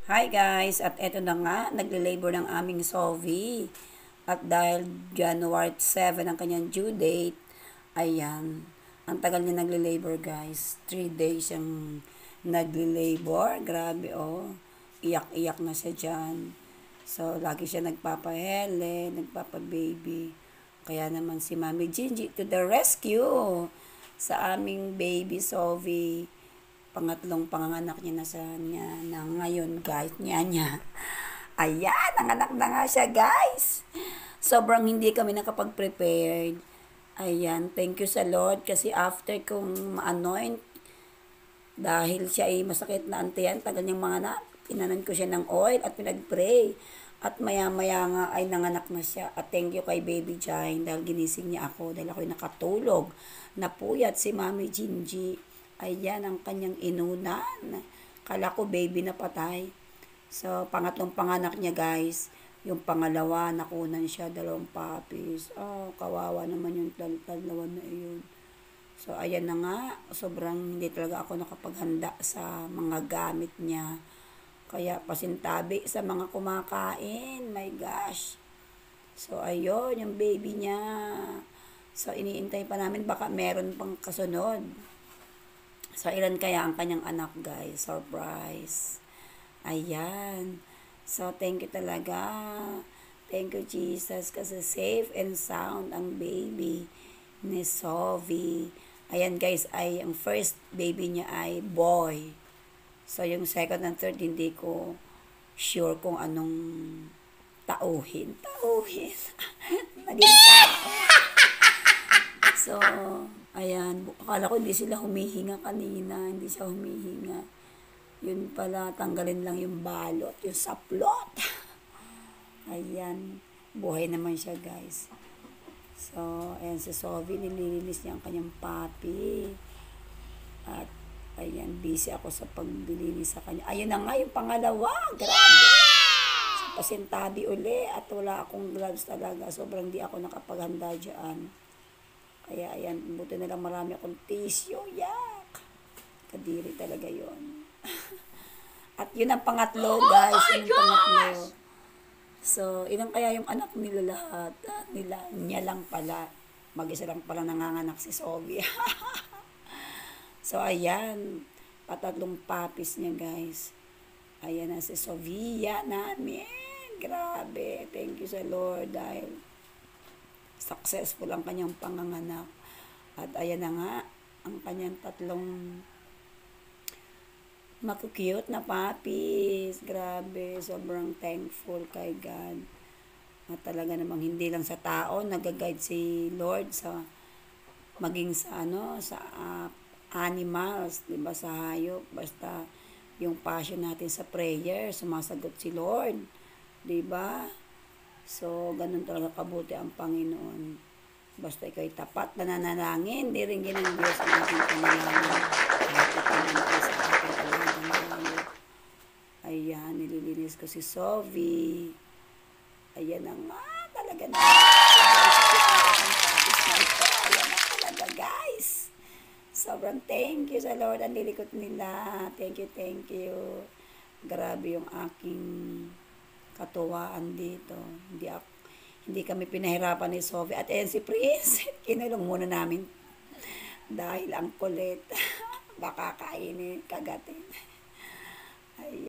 Hi guys, at eto na nga, nagle-labor ng aming Sophie. At dahil January 7 ang kanyang due date, ayan, ang tagal niya nagle-labor guys. 3 days siyang nagle-labor. Grabe oh, iyak-iyak na siya dyan. So, lagi siya nagpapahele, nagpapababy. Kaya naman si Mami Gingy to the rescue sa aming baby Sophie. Pangatlong panganganak niya na sa niya na ngayon guys niya. Ayan, nanganak na nga siya guys. Sobrang hindi kami nakapag-prepared. Ayan, thank you sa Lord kasi after kong ma-anoint, dahil siya ay masakit na antiyan, tagal niyang mga anak, pinanan ko siya ng oil at pinag-pray. At maya-maya nga ay nanganak na siya. At thank you kay Baby Jane dahil ginising niya ako dahil ako'y nakatulog. Napuyat si Mami Gingy. Ayan ang kanyang inunan. Kala ko baby na patay. So, pangatlong panganak niya guys. Yung pangalawa, nakunan siya, 2 puppies. Oh, kawawa naman yung dalawa na iyon. So, ayan na nga. Sobrang hindi talaga ako nakapaghanda sa mga gamit niya. Kaya pasintabi sa mga kumakain. My gosh. So, ayun, yung baby niya. So, iniintay pa namin. Baka meron pang kasunod. So, ilan kaya ang kanyang anak, guys? Surprise. Ayan. So, thank you talaga. Thank you, Jesus. Kasi safe and sound ang baby ni Sophie. Ayan, guys, ay ang first baby niya ay boy. So, yung second and third, hindi ko sure kung anong tauhin. Tauhin. Naging tao. So, ayan, akala ko hindi sila humihinga kanina, hindi siya humihinga. Yun pala, tanggalin lang yung balot, yung saplot. Ayan, buhay naman siya guys. So, ayan si Sophie, nililinis niya ang kanyang papi. At, ayan, busy ako sa paglilinis sa kanya. Ayun na nga yung pangalawa, grabe. So, pasintabi uli at wala akong gloves talaga. Sobrang di ako nakapaghanda dyan. Kaya ayan, buti na lang marami akong tissue. Yak! Kadiri talaga yon. At yun ang pangatlo, guys. Yun ang pangatlo. So, ilang kaya yung anak nila lahat? Niya lang pala. Mag-isa lang pala nanganganak si Sophie. So, ayan. Patatlong puppies niya, guys. Ayan na si Sophia namin. Grabe. Thank you sa Lord dahil successful ang kanyang panganganak. At ayan na nga, ang kanyang tatlong makukute na puppies. Grabe, sobrang thankful kay God. At talaga namang hindi lang sa tao, nag-guide si Lord sa maging sa sa animals, 'di ba, sa hayop. Basta yung passion natin sa prayer, sumasagot si Lord, 'di ba? So, ganun talaga kabuti ang Panginoon. Basta ikaw'y tapat na nanalangin, di rin ginang Diyos ang ating panalangin. Kahit ipanaman sa ating alagang hayop. Ayan, nililinis ko si Sophie. Ayan na nga, talaga na. Ayan na talaga, guys. Sobrang thank you sa Lord. Ang lilikot nila. Thank you, thank you. Grabe yung aking katuwaan dito. Hindi kami pinahirapan ni Sophie. At ayan si Prince. Kinulong muna namin dahil ang kulit. Baka kainin, kagatin. Ay.